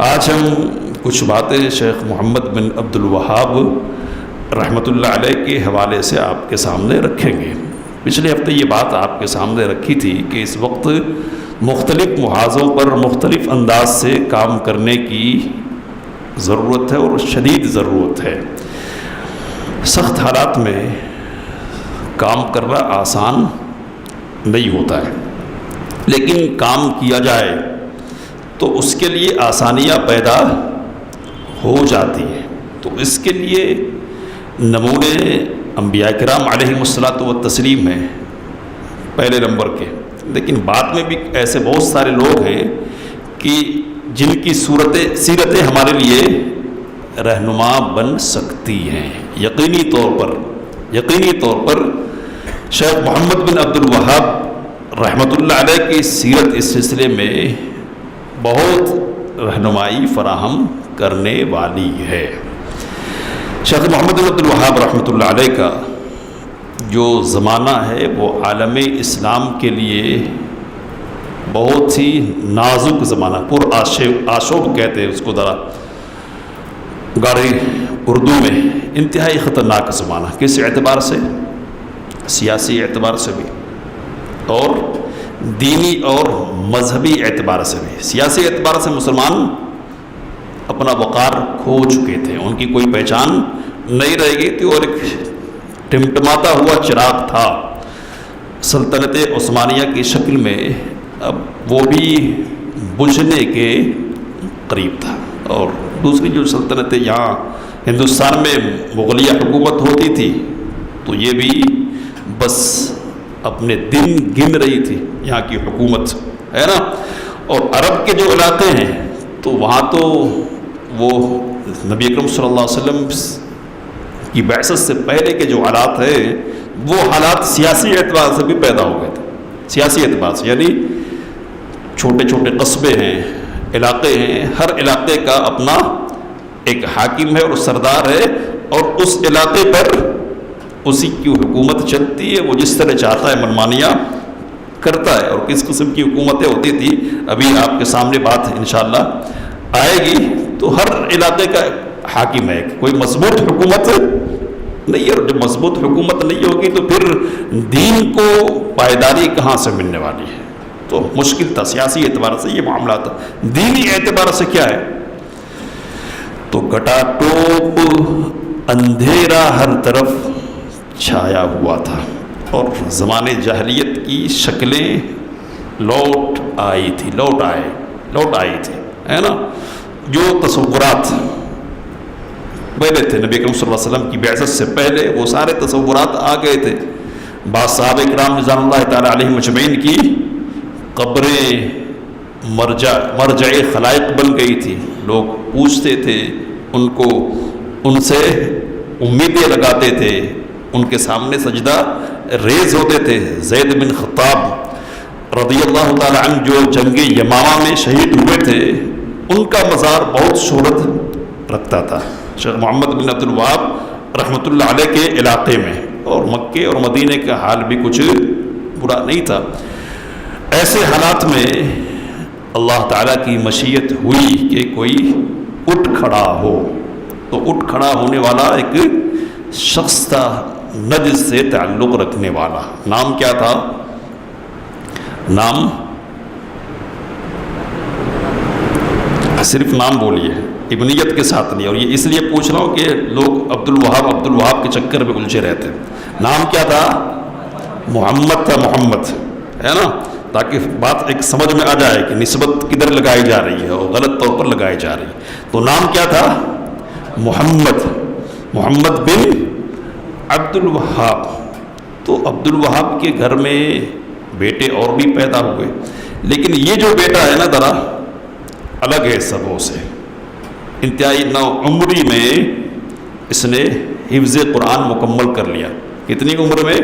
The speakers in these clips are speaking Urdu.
آج ہم کچھ باتیں شیخ محمد بن عبد الوہاب رحمۃ اللہ علیہ کے حوالے سے آپ کے سامنے رکھیں گے۔ پچھلے ہفتے یہ بات آپ کے سامنے رکھی تھی کہ اس وقت مختلف محاذوں پر مختلف انداز سے کام کرنے کی ضرورت ہے اور شدید ضرورت ہے۔ سخت حالات میں کام کرنا آسان نہیں ہوتا ہے، لیکن کام کیا جائے تو اس کے لیے آسانیاں پیدا ہو جاتی ہیں۔ تو اس کے لیے نمونے انبیاء کرام علیہم الصلاۃ والتسلیم ہیں پہلے نمبر کے، لیکن بعد میں بھی ایسے بہت سارے لوگ ہیں کہ جن کی سیرتیں ہمارے لیے رہنما بن سکتی ہیں۔ یقینی طور پر شیخ محمد بن عبد الوہاب رحمۃ اللہ علیہ کی سیرت اس سلسلے میں بہت رہنمائی فراہم کرنے والی ہے۔ شیخ محمد بن عبد الوہاب رحمۃ اللہ علیہ کا جو زمانہ ہے وہ عالم اسلام کے لیے بہت ہی نازک زمانہ، پر آشوب کہتے ہیں اس کو، ذرا گاڑی اردو میں، انتہائی خطرناک زمانہ، کس اعتبار سے؟ سیاسی اعتبار سے بھی اور دینی اور مذہبی اعتبار سے بھی۔ سیاسی اعتبار سے مسلمان اپنا وقار کھو چکے تھے، ان کی کوئی پہچان نہیں رہ گئی تھی، اور ایک ٹمٹماتا ہوا چراغ تھا سلطنت عثمانیہ کی شکل میں، اب وہ بھی بجھنے کے قریب تھا۔ اور دوسری جو سلطنتیں یہاں ہندوستان میں مغلیہ حکومت ہوتی تھی تو یہ بھی بس اپنے دن گن رہی تھی، یہاں کی حکومت ہے نا۔ اور عرب کے جو علاقے ہیں تو وہاں تو وہ نبی اکرم صلی اللہ علیہ وسلم کی بعثت سے پہلے کے جو حالات ہیں وہ حالات سیاسی اعتبار سے بھی پیدا ہو گئے تھے۔ سیاسی اعتبار سے یعنی چھوٹے چھوٹے قصبے ہیں، علاقے ہیں، ہر علاقے کا اپنا ایک حاکم ہے اور سردار ہے، اور اس علاقے پر اسی کی حکومت چلتی ہے، وہ جس طرح چاہتا ہے منمانیاں کرتا ہے۔ اور کس قسم کی حکومتیں ہوتی تھی ابھی آپ کے سامنے بات انشاءاللہ آئے گی۔ تو ہر علاقے کا حاکم ہے، کوئی مضبوط حکومت نہیں ہے، اور جب مضبوط حکومت نہیں ہوگی تو پھر دین کو پائیداری کہاں سے ملنے والی ہے؟ تو مشکل تھا سیاسی اعتبار سے یہ معاملہ تھا۔ دینی اعتبار سے کیا ہے؟ تو گٹا ٹوپ اندھیرا ہر طرف چھایا ہوا تھا، اور زمانے جاہلیت کی شکلیں لوٹ آئی تھی ہے نا۔ جو تصورات پہلے تھے نبی اکرم صلی اللہ علیہ وسلم کی بعثت سے پہلے، وہ سارے تصورات آ گئے تھے۔ بعض صحابہ کرام رضوان اللہ تعالی علیہم اجمعین کی قبریں مرجع خلائق بن گئی تھی، لوگ پوچھتے تھے ان سے امیدیں لگاتے تھے، ان کے سامنے سجدہ ریز ہوتے تھے۔ زید بن خطاب رضی اللہ تعالی عنہ جو جنگ یمامہ میں شہید ہوئے تھے، ان کا مزار بہت شہرت رکھتا تھا شیخ محمد بن عبد الوہاب رحمۃ اللہ علیہ کے علاقے میں، اور مکے اور مدینے کا حال بھی کچھ برا نہیں تھا۔ ایسے حالات میں اللہ تعالیٰ کی مشیت ہوئی کہ کوئی اٹھ کھڑا ہو، تو اٹھ کھڑا ہونے والا ایک شخص تھا نجد سے تعلق رکھنے والا۔ نام کیا تھا؟ نام صرف نام بولیے، ابنیت کے ساتھ نہیں، اور یہ اس لیے پوچھ رہا ہوں کہ لوگ عبد الوہاب کے چکر میں الجھے رہتے ہیں۔ نام کیا تھا؟ محمد تھا، محمد ہے نا، تاکہ بات ایک سمجھ میں آ جائے کہ نسبت کدھر لگائی جا رہی ہے اور غلط طور پر لگائی جا رہی ہے۔ تو نام کیا تھا؟ محمد بن عبد الوہاب۔ تو عبد الوہاب کے گھر میں بیٹے اور بھی پیدا ہوئے، لیکن یہ جو بیٹا ہے نا ذرا الگ ہے سبوں سے۔ انتہائی نوعمری میں اس نے حفظ قرآن مکمل کر لیا۔ کتنی عمر میں؟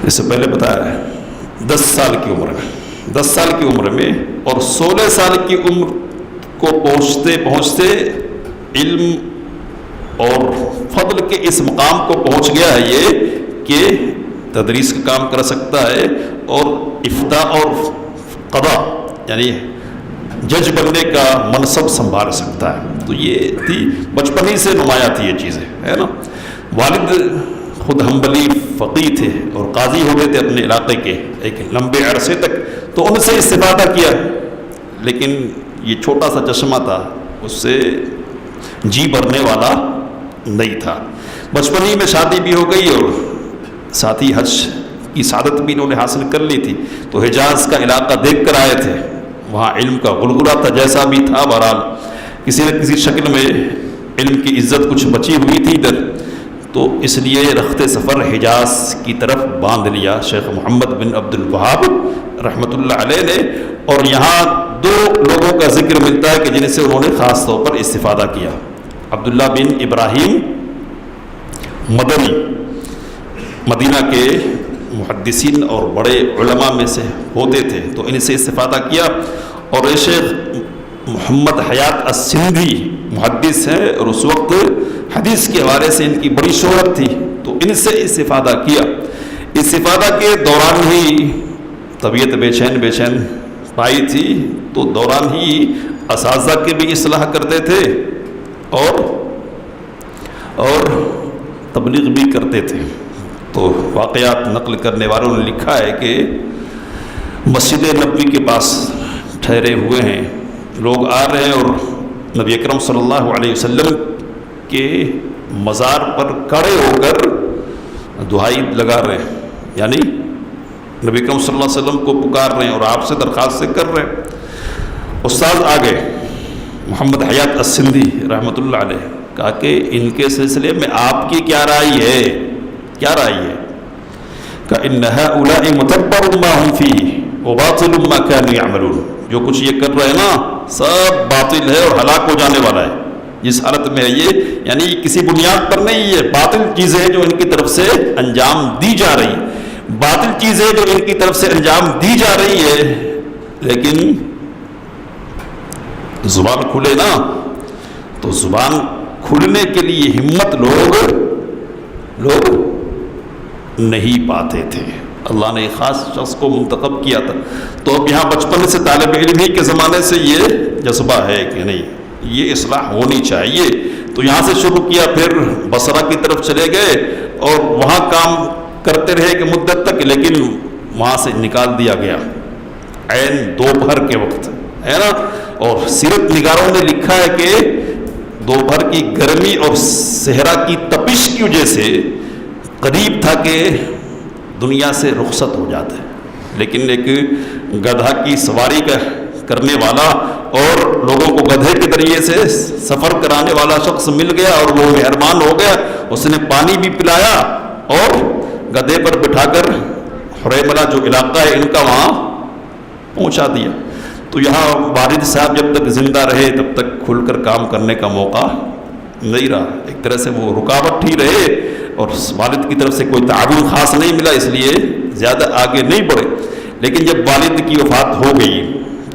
اس سے پہلے بتایا ہے 10 سال کی عمر میں، اور 16 سال کی عمر کو پہنچتے علم اور فضل کے اس مقام کو پہنچ گیا ہے یہ کہ تدریس کا کام کر سکتا ہے، اور افتاء اور قضاء یعنی جج بننے کا منصب سنبھال سکتا ہے. تو یہ تھی بچپن ہی سے نمایاں تھی یہ چیزیں، ہے نا. والد خود حنبلی فقیہ تھے اور قاضی ہو گئے تھے اپنے علاقے کے ایک لمبے عرصے تک، تو ان سے استفادہ کیا. لیکن یہ چھوٹا سا چشمہ تھا، اس سے جی بھرنے والا نہیں تھا. بچپن ہی میں شادی بھی ہو گئی اور ساتھ ہی حج کی سعادت بھی انہوں نے حاصل کر لی تھی. تو حجاز کا علاقہ دیکھ کر آئے تھے، وہاں علم کا غلغلہ تھا جیسا بھی تھا. بہرحال کسی نہ کسی شکل میں علم کی عزت کچھ بچی ہوئی تھی ادھر، تو اس لیے رخت سفر حجاز کی طرف باندھ لیا شیخ محمد بن عبد الوہاب رحمۃ اللہ علیہ نے. اور یہاں دو لوگوں کا ذکر ملتا ہے کہ جن سے انہوں نے خاص طور پر استفادہ کیا. عبداللہ بن ابراہیم مدنی مدینہ کے محدثین اور بڑے علماء میں سے ہوتے تھے، تو ان سے استفادہ کیا. اور شیخ محمد حیات السندھی محدث ہیں اور اس وقت حدیث کے حوالے سے ان کی بڑی شہرت تھی، تو ان سے استفادہ کیا. استفادہ کے دوران ہی طبیعت بے چین پائی تھی، تو دوران ہی اساتذہ کی بھی اصلاح کرتے تھے اور تبلیغ بھی کرتے تھے. تو واقعات نقل کرنے والوں نے لکھا ہے کہ مسجد نبوی کے پاس ٹھہرے ہوئے ہیں، لوگ آ رہے ہیں اور نبی اکرم صلی اللہ علیہ وسلم کے مزار پر کھڑے ہو کر دعائی لگا رہے ہیں، یعنی نبی اکرم صلی اللہ علیہ وسلم کو پکار رہے ہیں اور آپ سے درخواست کر رہے ہیں. استاد آگے محمد حیات السندھی رحمۃ اللہ علیہ کہا کہ ان کے سلسلے میں آپ کی کیا رائے ہے؟ کیا رائے ہے؟ کہ ان هؤلاء متبر ما هم فيه وباطل ما كانوا يعملون. جو کچھ یہ کر رہے ہیں نا سب باطل ہے اور ہلاک ہو جانے والا ہے. جس حالت میں ہے یہ، یعنی کسی بنیاد پر نہیں، یہ باطل چیزیں جو ان کی طرف سے انجام دی جا رہی، باطل چیزیں جو ان کی طرف سے انجام دی جا رہی ہے. لیکن زبان کھلے نا، تو زبان کھلنے کے لیے ہمت لوگ نہیں پاتے تھے. اللہ نے ایک خاص شخص کو منتخب کیا تھا. تو اب یہاں بچپن سے طالب علم ہی کے زمانے سے یہ جذبہ ہے کہ نہیں یہ اصلاح ہونی چاہیے. تو یہاں سے شروع کیا، پھر بصرہ کی طرف چلے گئے اور وہاں کام کرتے رہے کہ مدت تک، لیکن وہاں سے نکال دیا گیا عین دوپہر کے وقت، ہے نا. اور سیرت نگاروں نے لکھا ہے کہ دوپہر کی گرمی اور صحرا کی تپش کی وجہ سے قریب تھا کہ دنیا سے رخصت ہو جاتے، لیکن ایک گدھا کی سواری کرنے والا اور لوگوں کو گدھے کے ذریعے سے سفر کرانے والا شخص مل گیا اور وہ مہربان ہو گیا. اس نے پانی بھی پلایا اور گدھے پر بٹھا کر حریملہ جو علاقہ ہے ان کا وہاں پہنچا دیا. تو یہاں والد صاحب جب تک زندہ رہے تب تک کھل کر کام کرنے کا موقع نہیں رہا. ایک طرح سے وہ رکاوٹ ہی رہے اور والد کی طرف سے کوئی تعاون خاص نہیں ملا، اس لیے زیادہ آگے نہیں بڑھے. لیکن جب والد کی وفات ہو گئی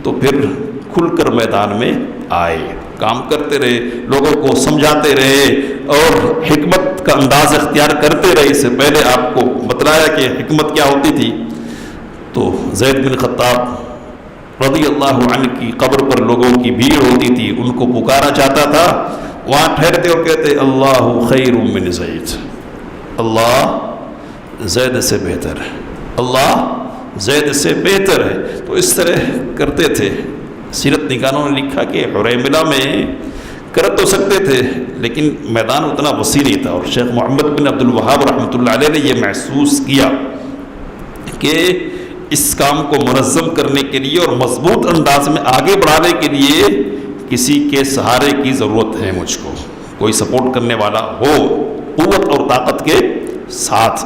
تو پھر کھل کر میدان میں آئے، کام کرتے رہے، لوگوں کو سمجھاتے رہے اور حکمت کا انداز اختیار کرتے رہے. اس سے پہلے آپ کو بتلایا کہ حکمت کیا ہوتی تھی. تو زید بن خطاب رضی اللہ عنہ کی قبر پر لوگوں کی بھیڑ ہوتی تھی، ان کو پکارا جاتا تھا، وہاں ٹھہرتے اور کہتے اللہ خیر من زید، اللہ زید سے بہتر ہے، اللہ زید سے بہتر ہے. تو اس طرح کرتے تھے. سیرت نگاروں نے لکھا کہ حریملہ میں کر تو سکتے تھے لیکن میدان اتنا وسیع نہیں تھا. اور شیخ محمد بن عبد الوہاب رحمۃ اللہ علیہ نے یہ محسوس کیا کہ اس کام کو منظم کرنے کے لیے اور مضبوط انداز میں آگے بڑھانے کے لیے کسی کے سہارے کی ضرورت ہے، مجھ کو کوئی سپورٹ کرنے والا ہو قوت اور طاقت کے ساتھ.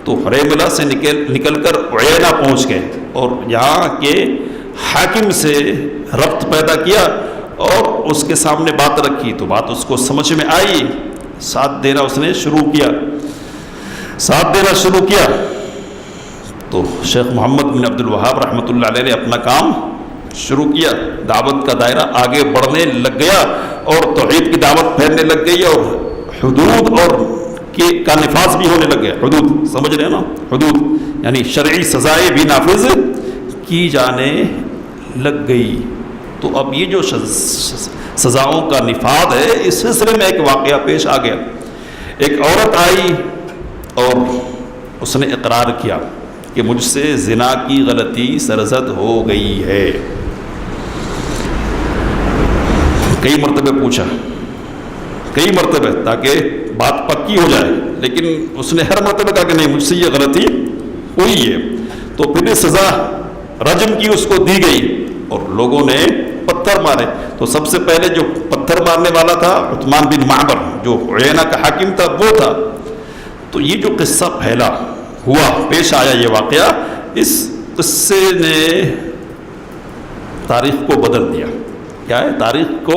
تو حریملہ سے نکل کر عیینہ پہنچ گئے اور یہاں کے حاکم سے ربط پیدا کیا اور اس کے سامنے بات رکھی تو بات اس کو سمجھ میں آئی. ساتھ دینا اس نے شروع کیا. تو شیخ محمد بن عبد الوہاب رحمۃ اللہ علیہ نے اپنا کام شروع کیا. دعوت کا دائرہ آگے بڑھنے لگ گیا اور توحید کی دعوت پھیلنے لگ گئی اور حدود اور کا نفاذ بھی ہونے لگ گیا. حدود سمجھ رہے ہیں نا، حدود یعنی شرعی سزائیں بھی نافذ کی جانے لگ گئی. تو اب یہ جو سزاؤں کا نفاذ ہے، اس سلسلے میں ایک واقعہ پیش آ گیا. ایک عورت آئی اور اس نے اقرار کیا کہ مجھ سے زنا کی غلطی سرزد ہو گئی ہے. کئی مرتبہ پوچھا، کئی مرتبہ، تاکہ بات پکی ہو جائے، لیکن اس نے ہر مرتبہ کہا کہ نہیں، مجھ سے یہ غلطی ہوئی ہے. تو پھر سزا رجم کی اس کو دی گئی اور لوگوں نے پتھر مارے. تو سب سے پہلے جو پتھر مارنے والا تھا عثمان بن معبر، جو عیینہ کا حاکم تھا، وہ تھا. تو یہ جو قصہ پھیلا ہوا، پیش آیا یہ واقعہ، اس قصے نے تاریخ کو بدل دیا. کیا ہے؟ تاریخ کو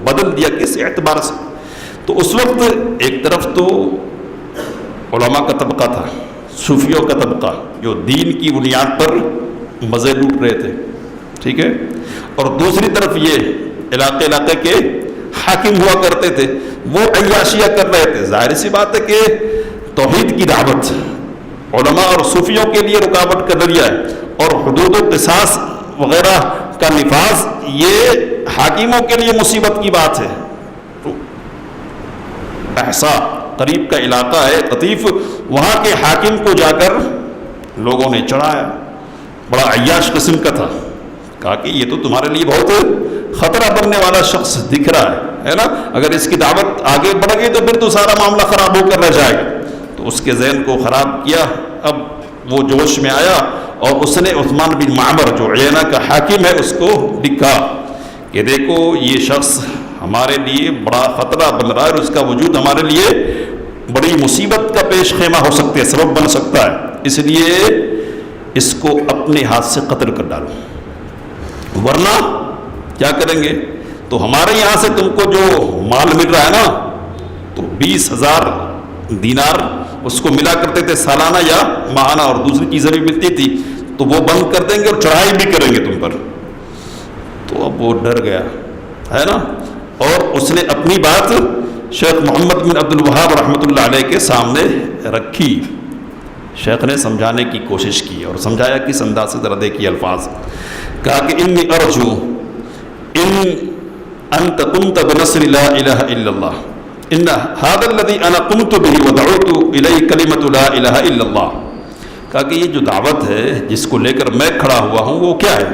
بدل دیا. کس اعتبار سے؟ تو اس وقت ایک طرف تو علماء کا طبقہ تھا، صوفیوں کا طبقہ، جو دین کی بنیاد پر مزے لوٹ رہے تھے، ٹھیک ہے، اور دوسری طرف یہ علاقے کے حاکم ہوا کرتے تھے، وہ عیاشیاں کر رہے تھے. ظاہر سی بات ہے کہ توحید کی دعوت علماء اور صوفیوں کے لیے رکاوٹ کا ذریعہ ہے، اور حدود و قصاص وغیرہ کا نفاذ یہ حاکموں کے لیے مصیبت کی بات ہے. احسا قریب کا علاقہ ہے قطیف، وہاں کے حاکم کو جا کر لوگوں نے چڑھایا. بڑا عیاش قسم کا تھا. کہا کہ یہ تو تمہارے لیے بہت خطرہ بننے والا شخص دکھ رہا ہے نا، اگر اس کی دعوت آگے بڑھ گئی تو پھر تو سارا معاملہ خراب ہو کر رہ جائے گا. تو اس کے ذہن کو خراب کیا. اب وہ جوش میں آیا اور اس نے عثمان بن معبر جو عیینہ کا حاکم ہے اس کو لکھا کہ دیکھو یہ شخص ہمارے لیے بڑا خطرہ بن رہا ہے، اور اس کا وجود ہمارے لیے بڑی مصیبت کا پیش خیمہ ہو سکتا ہے، سبب بن سکتا ہے، اس لیے اس کو اپنے ہاتھ سے قتل کر ڈالو، ورنہ کیا کریں گے؟ تو ہمارے یہاں سے تم کو جو مال مل رہا ہے نا، تو 20,000 دینار اس کو ملا کرتے تھے سالانہ یا ماہانہ، اور دوسری چیزیں بھی ملتی تھی، تو وہ بند کر دیں گے اور چڑھائی بھی کریں گے تم پر. تو اب وہ ڈر گیا ہے نا، اور اس نے اپنی بات شیخ محمد بن عبد الوہاب رحمۃ اللہ علیہ کے سامنے رکھی. شیخ نے سمجھانے کی کوشش کی اور سمجھایا کس انداز سے، ذرا دیکھیے الفاظ. کہا کہ انی ارجو انت قمت بنصر لا الہ الا اللہ، ان هذا الذي انا قمت به ودعوت الیہ کلمۃ لا الہ الا اللہ. کہا کہ یہ جو دعوت ہے جس کو لے کر میں کھڑا ہوا ہوں وہ کیا ہے؟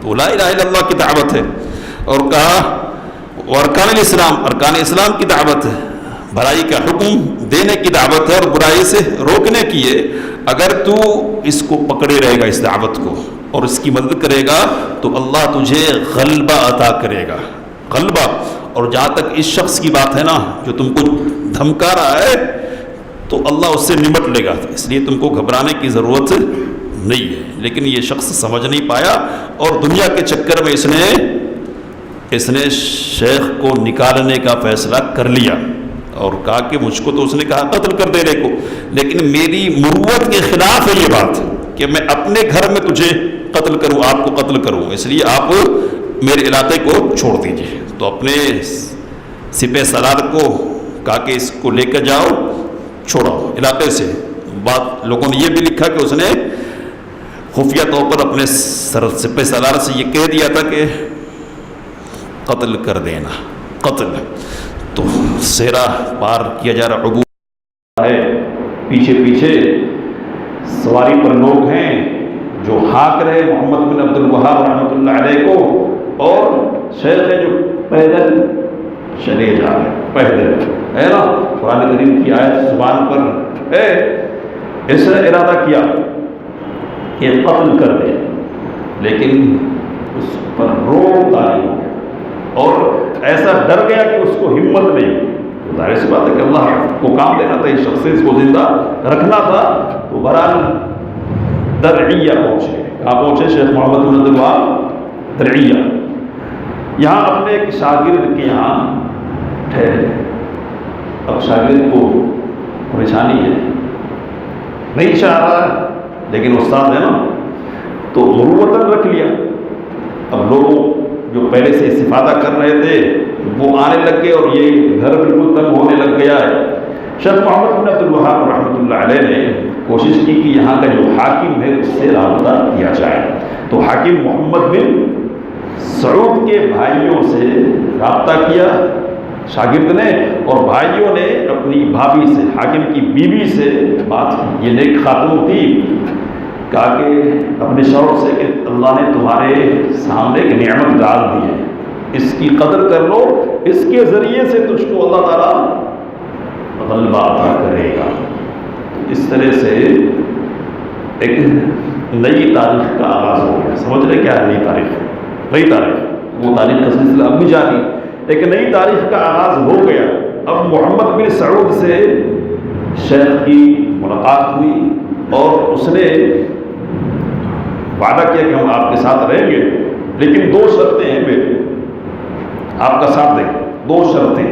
تو لا الہ الا اللہ کی دعوت ہے. اور کہا ارکان الاسلام، ارکان اسلام کی دعوت ہے، بھلائی کا حکم دینے کی دعوت ہے اور برائی سے روکنے کی ہے. اگر تو اس کو پکڑے رہے گا، اس دعوت کو، اور اس کی مدد کرے گا تو اللہ تجھے غلبہ عطا کرے گا، غلبہ. اور جہاں تک اس شخص کی بات ہے نا جو تم کو دھمکا رہا ہے، تو اللہ اس سے نمٹ لے گا، اس لیے تم کو گھبرانے کی ضرورت نہیں ہے. لیکن یہ شخص سمجھ نہیں پایا اور دنیا کے چکر میں اس نے شیخ کو نکالنے کا فیصلہ کر لیا اور کہا کہ مجھ کو تو اس نے کہا قتل کر دینے کو، لیکن میری مروت کے خلاف ہے یہ بات کہ میں اپنے گھر میں تجھے قتل کروں، آپ کو قتل کروں، اس لیے آپ میرے علاقے کو چھوڑ دیجیے. تو اپنے سپہ سالار کو کہا کہ اس کو لے کر جاؤ، چھوڑاؤ علاقے سے. بات لوگوں نے یہ بھی لکھا کہ اس نے خفیہ طور پر اپنے سپہ سالار سے یہ کہہ دیا تھا کہ قتل کر دینا، قتل. تو سیرا پار کیا جا رہا، عبور ہے، پیچھے پیچھے سواری پر لوگ ہیں جو ہانک رہے محمد بن عبد الوہاب رحمۃ اللہ علیہ کو، اور شیخ ہے جو پیدل چلے جا رہے، پیدل ہے نا. قرآن کریم کی آیت زبان پر ہے، اس نے ارادہ کیا کہ قتل کر دے، لیکن اس پر روک طاری ہو گیا اور ایسا ڈر گیا کہ اس کو ہمت نہیں. ظاہر سی بات ہے کہ اللہ کو کام دینا تھا، اس شخص سے اس کو زندہ رکھنا تھا. تو بہرحال درعیہ پہنچے. کہاں پہنچے؟ شیخ محمد بن عبد الوہاب درعیہ. یہاں اپنے ایک شاگرد کے یہاں ٹھہرے. اب شاگرد کو پریشانی ہے، نہیں چاہ رہا ہے لیکن استاد ہے نا، تو مروتاً رکھ لیا. اب لوگ جو پہلے سے استفادہ کر رہے تھے وہ آنے لگ گئے اور یہ گھر بالکل تنگ ہونے لگ گیا ہے. شیخ محمد بن عبد الوہاب رحمۃ اللہ علیہ نے کوشش کی کہ یہاں کا جو حاکم ہے اس سے رابطہ کیا جائے. تو حاکم محمد بن سعود کے بھائیوں سے رابطہ کیا شاگرد نے، اور بھائیوں نے اپنی بھابھی سے، حاکم کی بیوی سے بات کی۔ یہ نیک خاتون تھی، کہا کہ اپنے شوہر سے کہ اللہ نے تمہارے سامنے ایک نعمت ڈال دی ہے، اس کی قدر کر لو، اس کے ذریعے سے تجھ کو اللہ تعالیٰ غلبہ عطا کرے گا۔ اس طرح سے ایک نئی تاریخ کا آغاز ہو گیا۔ سمجھ رہے کیا ہے نئی تاریخ؟ نئی تاریخ، وہ تاریخ کا سلسلہ اب بھی جاری، ایک نئی تاریخ کا آغاز ہو گیا۔ اب محمد بن سعود سے شیخ کی ملاقات ہوئی اور اس نے وعدہ کیا کہ ہم آپ کے ساتھ رہیں گے، لیکن دو شرطیں ہیں میری، آپ کا ساتھ دیں۔ دو شرطیں،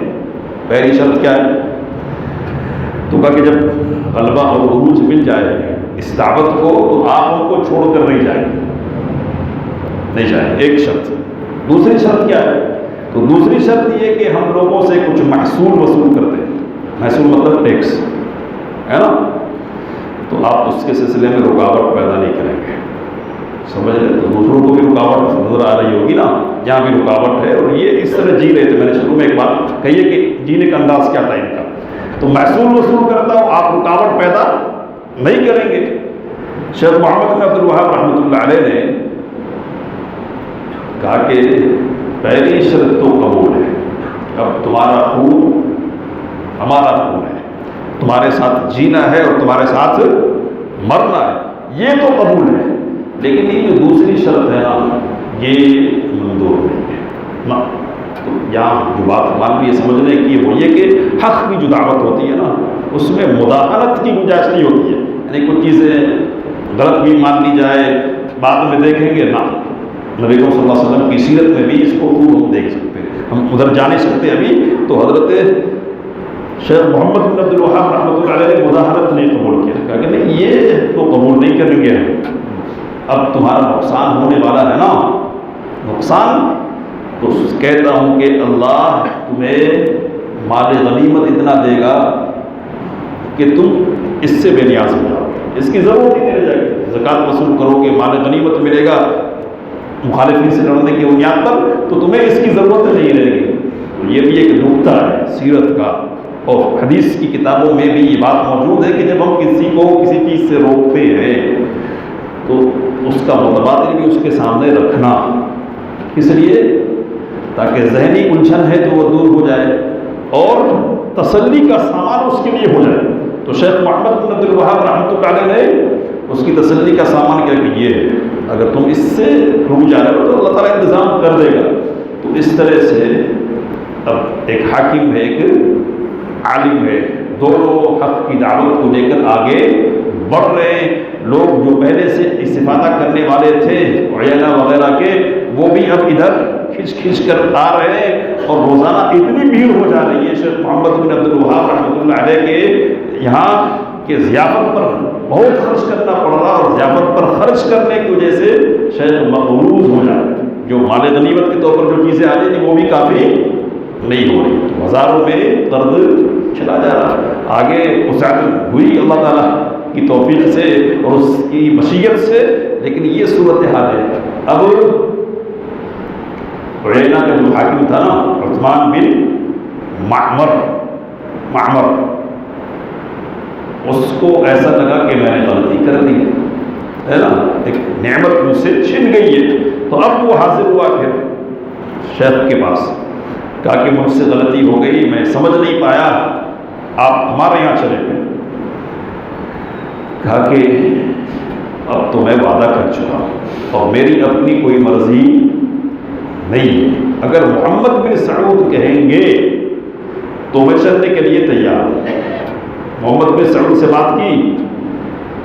پہلی شرط کیا ہے؟ تو کہا کہ جب غلبہ اور عروج مل جائے اس دعوت کو تو آپ ان کو چھوڑ کر نہیں جائیں، نہیں جائیں، ایک شرط۔ دوسری شرط کیا ہے؟ تو دوسری شرط یہ کہ ہم لوگوں سے کچھ محصول وصول کرتے ہیں، محصول مطلب ٹیکس ہے نا، تو آپ اس کے سلسلے میں رکاوٹ پیدا نہیں کریں گے۔ سمجھ رہے؟ تو دوسروں کو بھی رکاوٹ نظر آ رہی ہوگی نا، یہاں بھی رکاوٹ ہے، اور یہ اس طرح جی رہے تھے۔ میں نے شروع میں ایک بات کہی ہے کہ جینے کا انداز کیا تھا ان کا، تو محصول وصول کرتا ہوں، آپ رکاوٹ پیدا نہیں کریں گے۔ شیخ محمد بن عبد الوہاب رحمۃ اللہ علیہ نے کہا کہ پہلی شرط تو قبول ہے، اب تمہارا خون ہمارا خون ہے، تمہارے ساتھ جینا ہے اور تمہارے ساتھ مرنا ہے، یہ تو قبول ہے، لیکن یہ جو دوسری شرط ہے نا یہ منظور نہیں ہے نا۔ تو یہاں جو بات مان لیے سمجھنے کی وہ یہ کہ حق کی جو دعوت ہوتی ہے نا اس میں مداخلت کی گنجائش نہیں ہوتی ہے، یعنی کچھ چیزیں غلط بھی مان لی جائے بعد میں دیکھیں گے نا۔ نبی صلی اللہ علیہ وسلم کی سیرت میں بھی اس کو خوب ہم دیکھ سکتے ہیں، ہم ادھر جا نہیں سکتے ابھی۔ تو حضرت شیخ محمد بن عبد الوہاب رحمۃ اللہ علیہ نے مداخلت نہیں قبول کیا، کہا کہ نہیں یہ تو قبول نہیں کریں گے، اب تمہارا نقصان ہونے والا ہے نا، نقصان۔ تو کہتا ہوں کہ اللہ تمہیں مال غنیمت اتنا دے گا کہ تم اس سے بے نیاز ہو جاؤ، اس کی ضرورت ہی نہیں رہ جائے گی، زکوٰۃ وصول کرو گے، مال غنیمت ملے گا مخالفین سے لڑنے کی بنیاد پر، تو تمہیں اس کی ضرورت نہیں رہے گی۔ تو یہ بھی ایک نقطہ ہے سیرت کا، اور حدیث کی کتابوں میں بھی یہ بات موجود ہے کہ جب ہم کسی کو کسی چیز سے روکتے ہیں تو اس کا متبادل بھی اس کے سامنے رکھنا، اس لیے تاکہ ذہنی الجھن ہے تو وہ دور ہو جائے اور تسلی کا سامان اس کے لیے ہو جائے۔ تو شیخ محمد بن عبد الوہاب رحمۃ اللہ علیہ نے اس کی تسلی کا سامان کیا کہ یہ ہے، اگر تم اس سے رک جا رہے ہو تو اللہ تعالیٰ انتظام کر دے گا۔ تو اس طرح سے اب ایک حاکم ہے، ایک عالم ہے، دونوں حق کی دعوت کو لے کر آگے بڑھ رہے ہیں۔ لوگ جو پہلے سے استفادہ کرنے والے تھے عیانا وغیرہ کے، وہ بھی اب ادھر کھنچ کھنچ کر آ رہے ہیں، اور روزانہ اتنی بھیڑ ہو جا رہی ہے شیخ محمد بن عبد الوہاب رحمۃ اللہ علیہ کے یہاں کہ ضیافت پر بہت خرچ کرنا پڑ رہا، اور ضیافت پر خرچ کرنے کی وجہ سے شیخ مقروض ہو جائے، جو مال غنیمت کے طور پر جو چیزیں آ رہی ہیں وہ بھی کافی نہیں ہو رہی، تو ہزاروں میں قرض چلا جا رہا۔ آگے وسعت ہوئی اللہ تعالیٰ کی توفیق سے اور اس کی مشیت سے، لیکن یہ صورتحال ہے۔ اب عیینہ کا جو حاکم تھا نا عثمان بن معمر، اس کو ایسا لگا کہ میں نے غلطی کر دی ہے نا، ایک نعمت مجھ سے چھن گئی ہے، تو اب وہ حاضر ہوا پھر شیخ کے پاس، کہا کہ مجھ سے غلطی ہو گئی، میں سمجھ نہیں پایا، آپ ہمارے یہاں چلے گئے۔ کہا کہ اب تو میں وعدہ کر چکا ہوں اور میری اپنی کوئی مرضی نہیں ہے، اگر محمد بن سعود کہیں گے تو میں چلنے کے لیے تیار ہوں۔ محمد بن سعود سے بات کی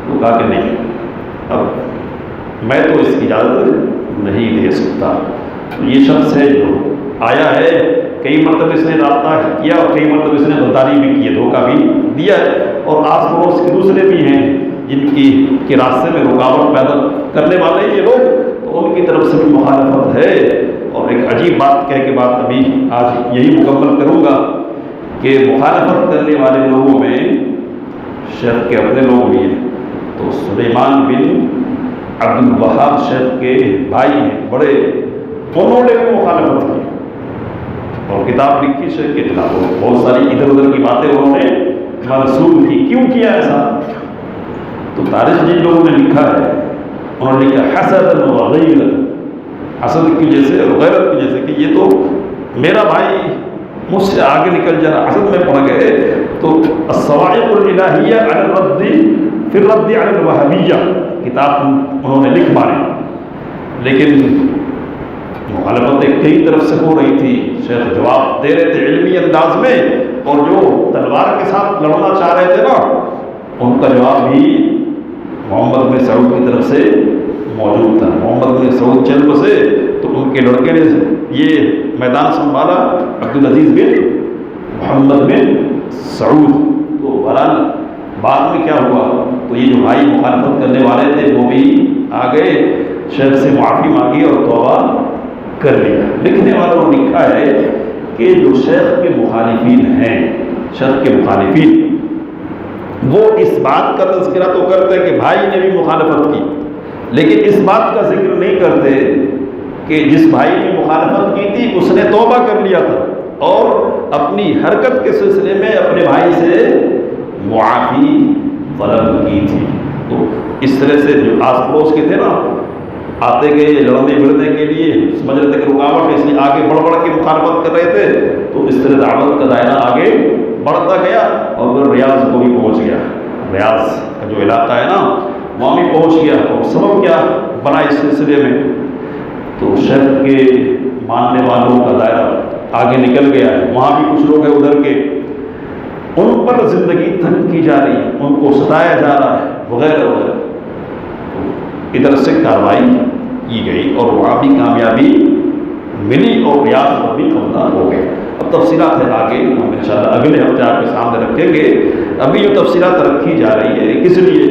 تو کہا کہ نہیں، اب میں تو اس کی اجازت نہیں دے سکتا۔ یہ شخص ہے جو آیا ہے، کئی مرتبہ اس نے رابطہ کیا اور کئی مرتبہ اس نے غداری بھی کی ہے، دھوکہ بھی دیا ہے، اور آس پڑوس کے دوسرے بھی ہیں جن کی راستے میں رکاوٹ پیدا کرنے والے یہ لوگ، تو ان کی طرف سے بھی مخالفت ہے۔ اور ایک عجیب بات کہہ کے بات ابھی آج یہی مکمل کروں گا کہ مخالفت کرنے والے لوگوں میں شیخ کے اپنے لوگ بھی ہیں۔ تو سلیمان بن عبد الوہاب شیخ کے بھائی ہیں، بڑے انہوں نے بھی مخالفت کی اور کتاب لکھی شیخ کے خلاف، بہت ساری ادھر ادھر کی باتیں انہوں نے منسوخ کی. کیوں کیا ایسا؟ تو تاریخ جن لوگوں نے لکھا ہے انہوں نے لکھا حسد و غیرت، حسد کی وجہ سے اور غیرت کی وجہ سے کہ یہ تو میرا بھائی مجھ سے آگے نکل جا رہا. حسد میں پڑھ گئے تو الصواعق الالہیہ علی الرد فی الرد علی الوہابیہ کتاب انہوں نے لکھ ماری، لیکن مخالفتیں کئی طرف سے ہو رہی تھی. شیخ جواب دے رہے تھے علمی انداز میں، اور جو تلوار کے ساتھ لڑنا چاہ رہے تھے نا ان کا جواب بھی محمد بن سعود کی طرف سے موجود تھا. محمد بن سعود چل بسے تو ان کے لڑکے نے یہ میدان سنبھالا، عبدالعزیز بن محمد بن سعود. تو بہرحال بعد میں کیا ہوا، تو یہ جو بھائی مخالفت کرنے والے تھے وہ بھی آ گئے، شیخ سے معافی مانگی اور توبہ کر لیا. لکھنے والوں نے لکھا ہے کہ جو شیخ کے مخالفین ہیں، شیخ کے مخالفین وہ اس بات کا تذکرہ تو کرتے کہ بھائی نے بھی مخالفت کی، لیکن اس بات کا ذکر نہیں کرتے کہ جس بھائی نے مخالفت کی تھی اس نے توبہ کر لیا تھا اور اپنی حرکت کے سلسلے میں اپنے بھائی سے معافی طلب کی تھی. تو اس طرح سے جو آس پڑوس کے تھے نا آتے گئے لڑنے بڑھنے کے لیے، سمجھ رہے تھے کہ رکاوٹ ہے اس لیے آگے بڑھ بڑھ کے مخالفت کر رہے تھے، تو اس طرح دعوت کا دائرہ آگے بڑھتا گیا اور پھر ریاض کو بھی پہنچ گیا. ریاض کا جو علاقہ ہے نا وہاں بھی پہنچ گیا. اور سبب کیا بنا اس سلسلے میں، تو شیخ کے ماننے والوں کا دائرہ آگے نکل گیا ہے. وہاں بھی کچھ لوگ ہیں ادھر کے، ان پر زندگی تنگ کی جا رہی ہے، ان کو ستایا جا رہا ہے وغیرہ وغیرہ. ادھر سے کارروائی کی گئی اور وہاں بھی کامیابی ملی اور ریاض پر بھی قبضہ ہو گیا. اب تفصیلات ہے آگے ہم انشاءاللہ اگلے ہفتے آپ کے سامنے رکھیں گے. ابھی جو تفصیلات رکھی جا رہی ہے کس لیے،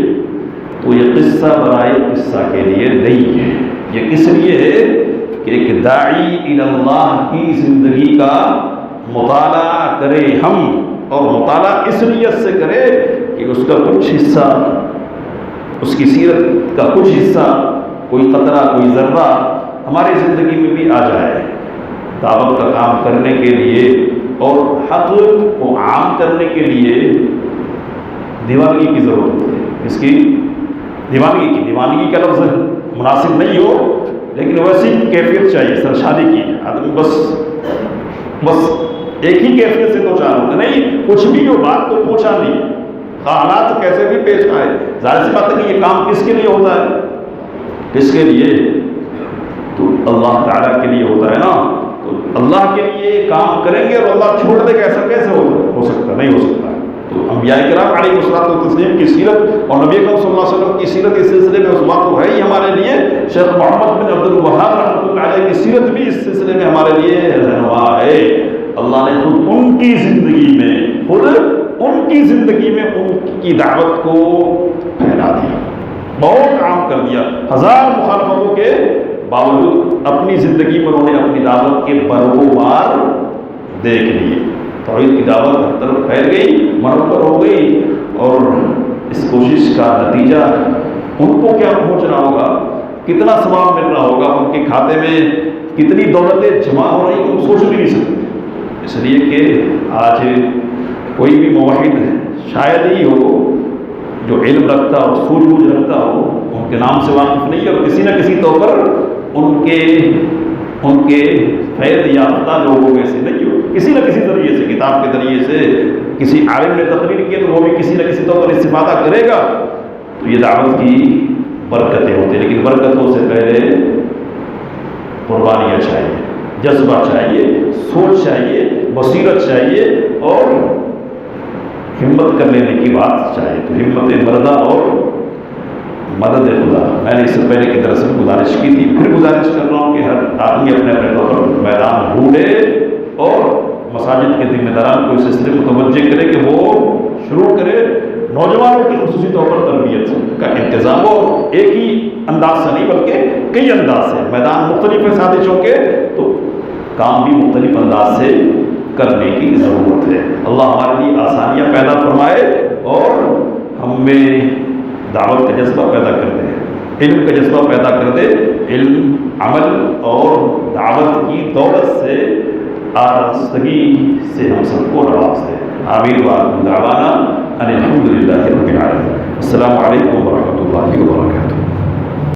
تو یہ قصہ برائے قصہ کے لیے نہیں ہے. یہ کس لیے ہے کہ ایک داعی الی اللہ کی زندگی کا مطالعہ کرے ہم، اور مطالعہ اس نیت سے کرے کہ اس کا کچھ حصہ، اس کی سیرت کا کچھ حصہ، کوئی قطرہ کوئی ذرہ ہماری زندگی میں بھی آ جائے. دعوت کا کام کرنے کے لیے اور حق کو عام کرنے کے لیے دیوانگی کی ضرورت ہے. اس کی دیوانگی کا لفظ مناسب نہیں ہو، لیکن ویسی کیفیت چاہیے سرشادی کی. آدمی بس ایک ہی کیفیت سے تو چاہ ہوتا نہیں، کچھ بھی جو بات تو پوچھا نہیں، حالات کیسے بھی پیش آئے. ظاہر سی بات ہے کہ یہ کام کس کے لیے ہوتا ہے، کس کے لیے، تو اللہ تعالیٰ کے لیے ہوتا ہے نا. تو اللہ کے لیے کام کریں گے اور اللہ چھوڑ دے گا، ایسا کیسے ہو سکتا، نہیں ہو سکتا. تو انبیاء کرام علیہ الصلوۃ والتسلیم کی سیرت اور نبی اکرم صلی اللہ علیہ وسلم کی سیرت اس سلسلے میں اس وقت تو ہے ہی ہمارے لیے. شیخ محمد بن عبد الوہاب رحمۃ اللہ علیہ کی سیرت بھی اس سلسلے میں ہمارے لیے رہنما ہے. اللہ نے خود ان کی زندگی میں ان کی دعوت کو پھیلا دیا، بہت عام کر دیا. 1000 مخالفتوں کے باوجود اپنی زندگی میں انہوں نے اپنی دعوت کے بروبار دیکھ لیے. توحید کی دعوت ہر طرف پھیل گئی، منور ہو گئی، اور اس کوشش کا نتیجہ ان کو کیا پہنچنا ہوگا، کتنا ثواب مل رہا ہوگا، ان کے کھاتے میں کتنی دولتیں جمع ہو رہی ہیں، سوچ بھی نہیں سکتے. اس لیے کہ آج کوئی بھی موحد شاید ہی ہو جو علم رکھتا ہو، سوجھ بوجھ رکھتا ہو، ان کے نام سے واقف نہیں ہے اور کسی نہ کسی طور پر ان کے فیض یافتہ لوگوں میں سے نہیں ہو. کسی نہ کسی ذریعے سے، کتاب کے ذریعے سے، کسی عالم نے تقریر کی تو وہ بھی کسی نہ کسی طور پر استفادہ کرے گا. تو یہ دعوت کی برکتیں ہوتی ہیں، لیکن برکتوں سے پہلے قربانیاں چاہیے، جذبہ چاہیے، سوچ چاہیے، بصیرت چاہیے اور ہمت کر لینے کی بات چاہیے. تو ہمت مردہ اور مدد خدا. میں نے اس سے پہلے کی طرح سے گزارش کی تھی، پھر گزارش کر رہا ہوں کہ ہر آدمی اپنے اپنے طور پر میدان ڈھونڈے اور مساجد کے ذمہ داران کو اس سلسلے میں متوجہ کرے کہ وہ شروع کرے نوجوانوں کی خصوصی طور پر تربیت کا انتظام ہو. ایک ہی انداز سے نہیں بلکہ کئی انداز سے، میدان مختلف ہے سازشوں کے، تو کام بھی مختلف انداز سے کرنے کی ضرورت ہے. اللہ ہمارے لیے آسانیاں پیدا فرمائے اور ہم میں دعوت کا جذبہ پیدا کر دے. علم کا جذبہ پیدا کر دے، علم، عمل اور دعوت کی دولت سے آراستگی سے ہم سب کو نواز دے۔ آمین وآخر دعوانا ان الحمد للہ رب العالمین۔ السلام علیکم ورحمۃ اللہ وبرکاتہ۔